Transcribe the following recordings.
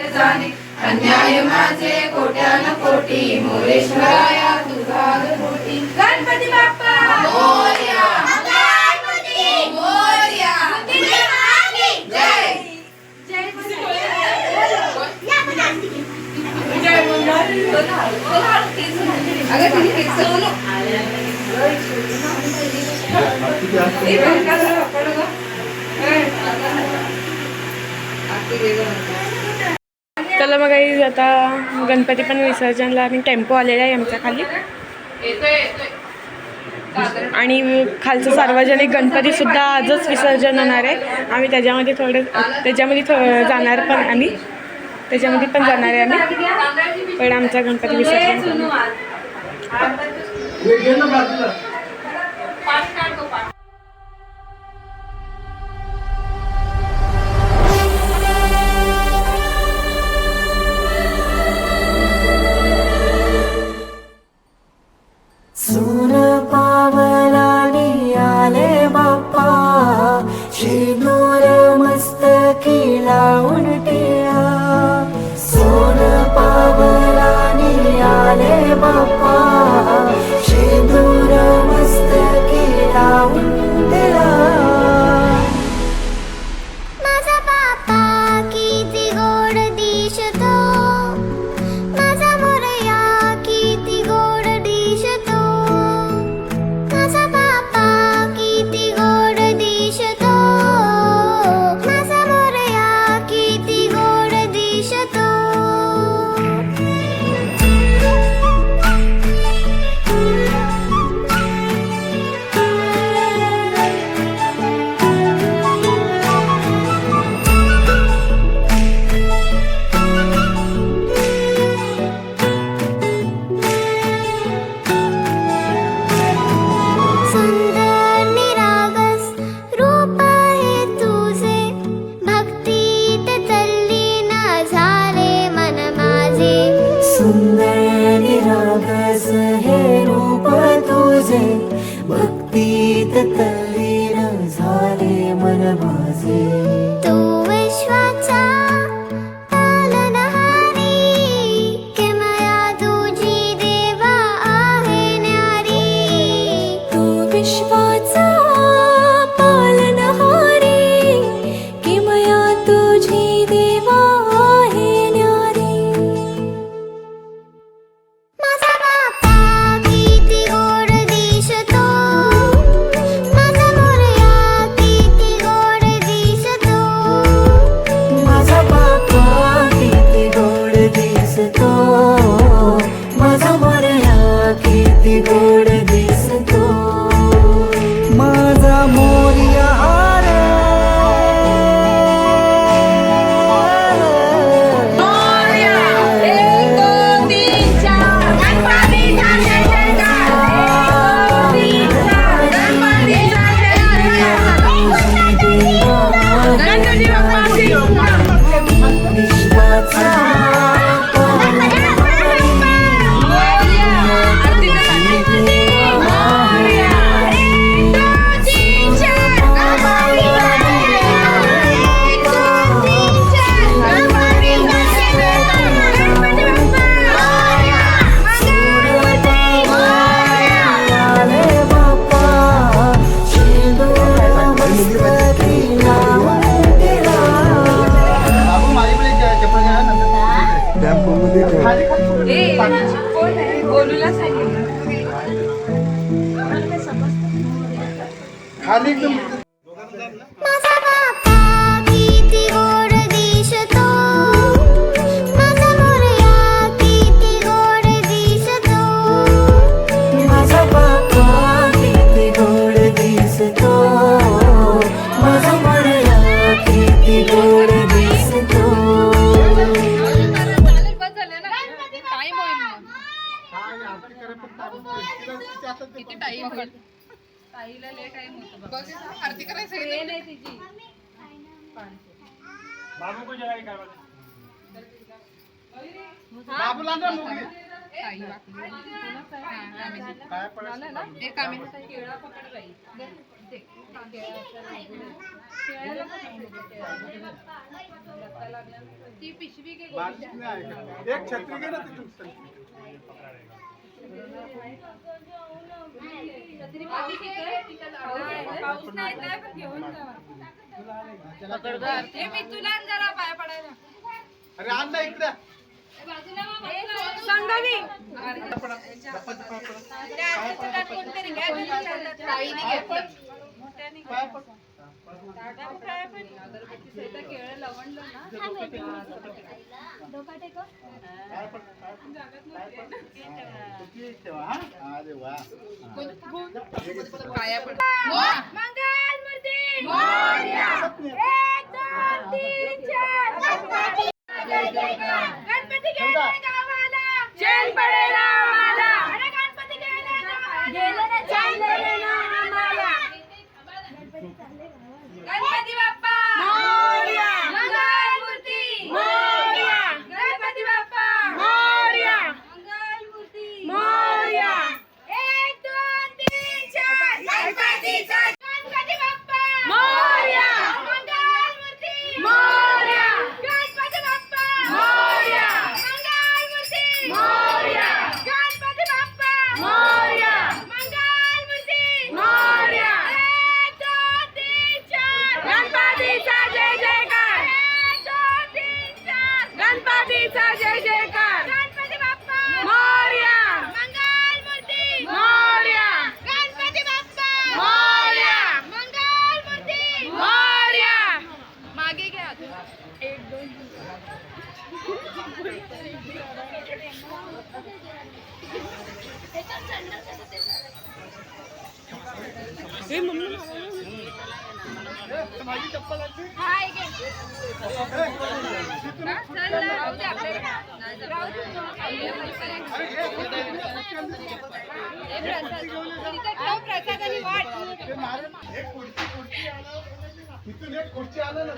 अन्याय माझे कोट्यान कोटी मोरेश्वराया तुझा कोटी गणपती बाप्पा मोरया गणपती मोरया जय जय अगर तुम्ही केक सलवलो ये बंका जरा पडगा चला मग आता गणपती पण विसर्जनला आणि टेम्पो आलेला आहे आमच्या खाली आणि खालचं सार्वजनिक गणपती सुद्धा आजच विसर्जन होणार आहे. आम्ही त्याच्यामध्ये जाणार पण आम्ही त्याच्यामध्ये पण जाणार आहे आम्ही पण आमचा गणपती विसर्जन सोन पावलानी आले बाप्पा शेंदूर मस्तकी लावून टिळा सोन पावलानी आले बाप्पा शेंदूर मस्तकी लावून टिळा माझा बाप्पा किती गोड दिसतो माझा मोरया किती गोड दिसतो माझा बाप्पा किती गोड दिसतो माझा मोरया किती गोड दिसतो सुंदर निरागस रूप आहे तुझे भक्तीत तल्लीन झाले मन माझे सुंदर निरागस हे रूप तुझे भक्तीत तल्लीन झाले मन माझे तू विश्वाचा पालनहारी किमया तुझी देवा आहे न्यारी तू विश्वाचा पालनहारी किमया तुझी देवा आहे न्यारी माझा बाप्पा किती गोड दिसतो माझा मोरया किती गोड दिसतो माझा बाप्पा किती गोड दिसतो माझा मोरया किती गोड दिसतो माझा मोरया रे विश्वाचा आले बाप्पा शेंदूर मस्तकी लावून टिळा माझा बाप्पा किती गोड दिसतो माझा मोरया किती गोड दिसतो माझा बाप्पा किती गोड दिसतो माझा मोरया किती गोड दिसतो किती टाइम होईल ताईला लय टाइम होतो बघ आरती करायचं आहे नाही तिची बाबू को जरा काय बाबूला ना ताई वाकली. हा, कामेची. एक कामेची. केळा पकड बाई. दे. केळ्याला ती पिशवी घे गोष्ट. एक छत्री घे ना तिथून. पाऊस नाही येत आहे, पण घेऊन जा. हे मी तुला आण जरा पाया पडायला. अरे आण ना इकडे. संगवी ताईने घेतलं. पाय पड. केळं लवणलं ना. पाय पड. किती ठेवा, हा? अरे वा. पाया पड. गणपती गेले गावाला. चैन पडेना आम्हाला. अरे गणपती गेले गावाला. चालले ना आम्हाला. गणपती बाप्पा मोरया. मंगलमूर्ती मोरया. गणपती बाप्पा मोरया. मंगलमूर्ती मोरया. 1 2 3 4 गणपती बाप्पा मोरया. मंगलमूर्ती मोरया. गणपती बाप्पा मोरया. मंगलमूर्ती मोरया. गणपती बाप्पा मोरया. मंगलमूर्ती मोरया. 1 2 3 4 गणपतीचा जय जयकार. 1 2 3 4 गणपतीचा जय जयकार. गणपती बाप्पा मोरया. मंगलमूर्ती मोरया. गणपती बाप्पा मोरया. मंगलमूर्ती मोरया. मागे घ्या अजून. माझी चप्पल आणली. हाय गे चल राहू दे आपल्याकडे. राहू दे. हे प्रसाद. तिथे ठेव प्रसाद आणि वाट. ते नारळ एक खुर्ची आलं. तिथून एक खुर्ची आलं ना.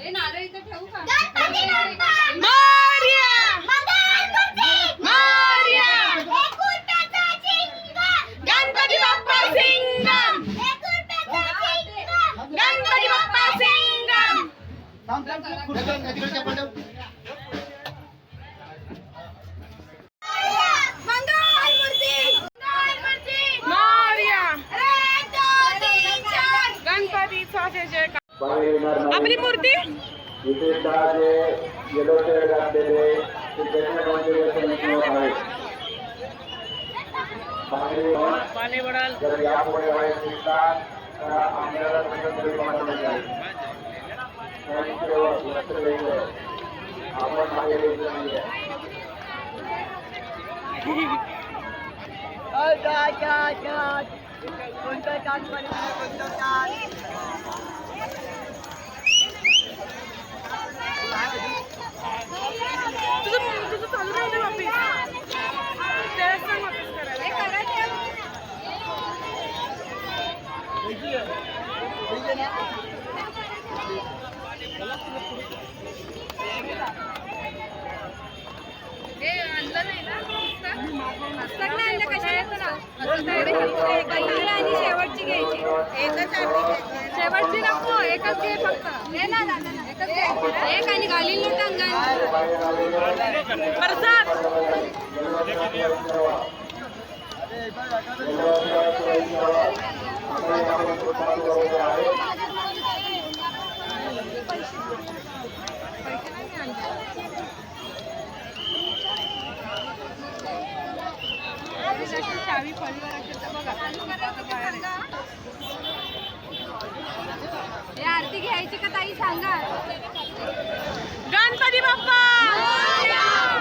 हे नारळ इथं ठेवू का? गणपती बाप्पा मोरया. मंगलमूर्ती मोरया. एक रुपयाचा शिंगा गणपती बाप्पा सिंगम. 1 रुपयाचा शिंगा गणपती बाप्पा सिंगम. थांब थांब. खुर्ची आण, तिकडच्या पडव. मंगलमूर्ती मोरया. 1 2 3 4 गणपतीचा जय जयकार. आपली मूर्ती इथे दहा जे येलो चेअर घातलेले ते जैन मंदिराचे आहेत. बाहेर जर यापुढे व्हायचे दिसतात तर आपल्याला कुठेतरी पाठवले जाईल. त्यांचे लक्ष द्यायचं. आपण बाहेर येत नाहीये. तुझं चालू राहू दे वापिस. त्याला सांग वापिस करायला. हे आणलं नाही ना पुस्तक नाही आणलं कशाला. आणि शेवटची घ्यायची. एकच शेवटची नको. एकच घे फक्त. हे ना एकच घ्यायची. एक आणि घालील नव्हतं अंगात. प्रसाद. चावी पडीवर असेल तर बघा. हे आरती घ्यायची का ताई सांगा. गणपती बाप्पा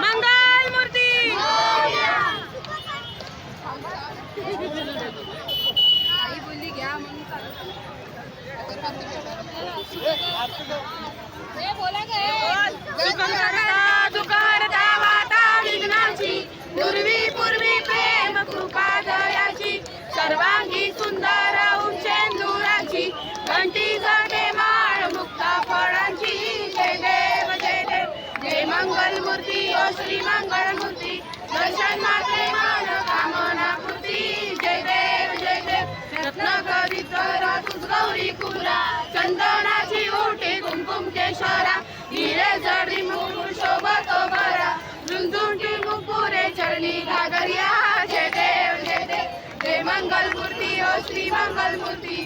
मंगलमूर्ती. आई बोलली घ्या म्हणून चालू. हे बोला दुकारता वाता विघ्नाची. पूर्वी प्रेम कृपा दयाची. सर्वांगी सुंदर उंचेंदुराची. घंटी जडे माळ मुक्ता फळांची. जय देव जय देव जय मंगल मूर्ती. चरणी घागरिया जय देव जय देव जय मंगल मूर्ती ओ श्री मंगल मूर्ती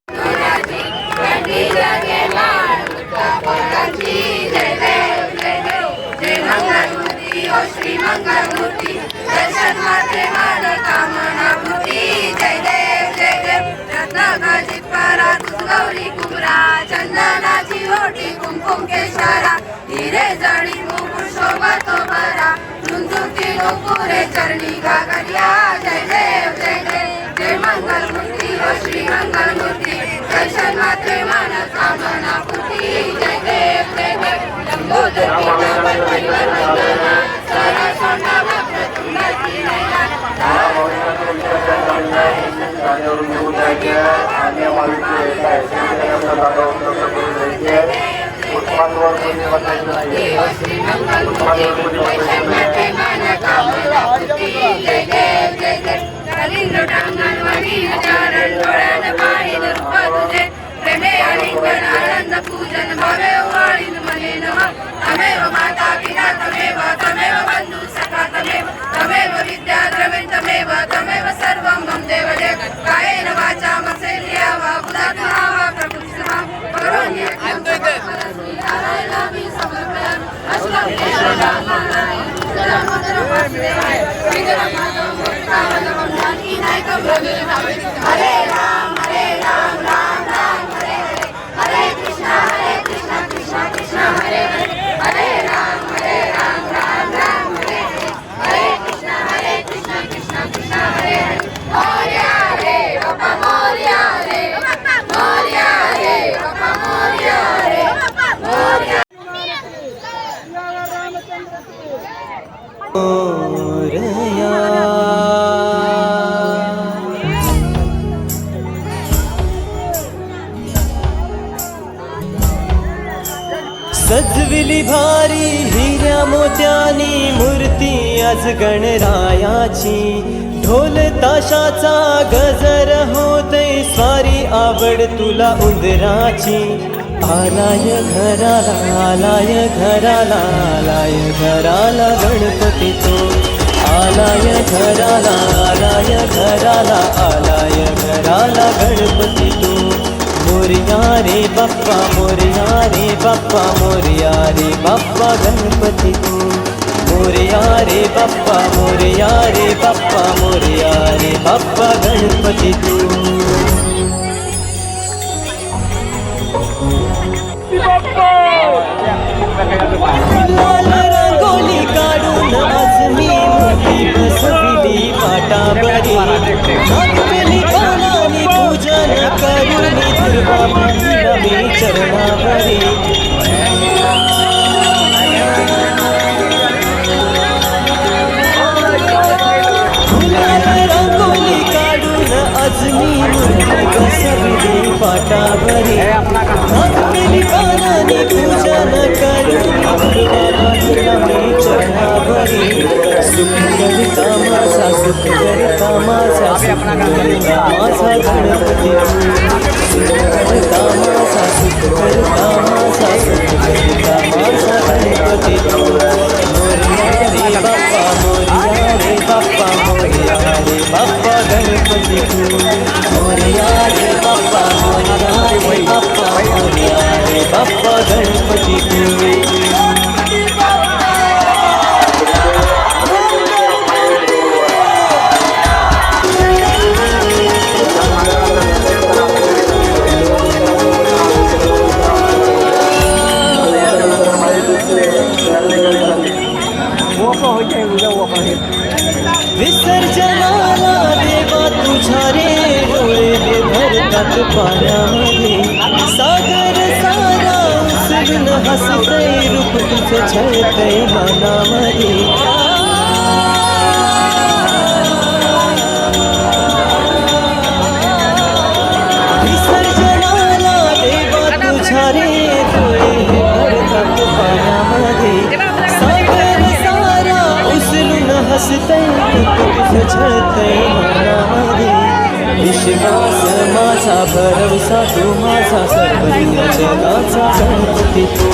जय देव जय देव जय मंगल मूर्ती ओ श्री मंगल मूर्ती दर्शन मात्रे मान कामना मूर्ती जय देव रत्न गजित परा गौरी कुमरा चंदनाची ओटी कुमकुम केशरा हिरे जडी मुकुट शोभतो बरा झुंझुकी नुपुरे चरणी घागरिया जय देव जय मंगल मूर्ती ओ श्री मंगल मूर्ती दर्शन मात्रे मान कामना पूर्ती जय देव लंबोदरी नामर परिवर वंदना सरसोना वक्रतुंडकी नयना श्री मंगल मूर्ती दर्शन मात्रे मान कामना पूर्ती जय देव कलिंग टांगणवाडी चरण डोळ्यान पाहिन रूप तुझे प्रेमे आलिंगन आनंद पूजन भावे वाळीन मने नमः तमेव माता पिता तमेव बंधु सखा तमेव विद्या द्रविण तमेव सर्वं मम देव देव कायेन वाचा मनसेन्द्रिया वा बुद्ध्या वा प्रकृतिः करोमि नारायणामि समर्पयामि अष्टं हरे राम राम राम हरे हरे कृष्णा कृष्णा कृष्णा हरे हरे राम राम राम हरे हरे कृष्णा कृष्णा कृष्णा हरे मोरया रे बाबा मोरया रे मोरया रे बाबा मोरया रे मोरया सजविली भारी हिऱ्या मोत्यानी मूर्ती आज गणरायाची ढोल ताशाचा गजर होते स्वारी आवड तुला उंदराची आलाय घराला आलाय घराला आलाय घराला गणपती तो आलाय घराला आलाय घराला आलाय घराला गणपती तो मोरया रे बाप्पा मोरया रे बाप्पा मोरया रे बाप्पा गणपती तू मोरया रे बाप्पा मोरया रे बाप्पा मोरया रे बाप्पा गणपती तू रंगोली काढून आज मी मोठी बसविली पाटावरी नागवेली पानानी पूजन करून दुर्वा माईला मी चरणावरी रंगोली काढून आज मी मोठी बसविली पाटावरी नागवेली पानानी पूजन करून दुर्वा माईला मी चरणावरी सुख करता माझा सुख करता माझा सुख करता माझा गणपती सुख करता माझा सुख करता माझा सुख करता माझा गणपती मोरया रे बाप्पा मोरया रे बाप्पा मोरया रे बाप्पा गणपती मोरया रे बाप्पा मोरया रे बाप्पा मोरया रे बाप्पा गणपती विसर्जनाला देवा तुझ्या रे डोळे भरतात पाण्यामध्ये सागर सारा उचलून हसतय रूप तुझं छळतय मनामध्ये विसर्जनाला देवा तुझ्या रे डोळे भरतात पाण्यामध्ये सागर सारा उचलून हसतय तुझं छळतय मनामध्ये विश्वास माझा भरवसा तू माझा सर्वज्ञ जगाचा गणपती तू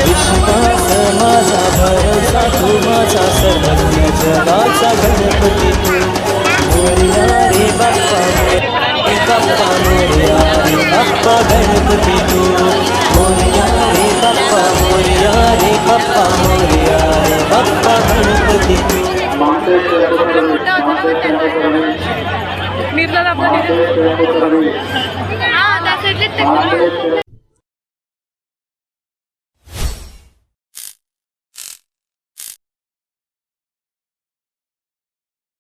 विश्वास माझा भरवसा तू माझा सर्वज्ञ जगाचा गणपती तू मोरया रे बाप्पा मोरया रे बाप्पा मोरया रे बाप्पा गणपती तू निर्ला आपला हा त्या साईडला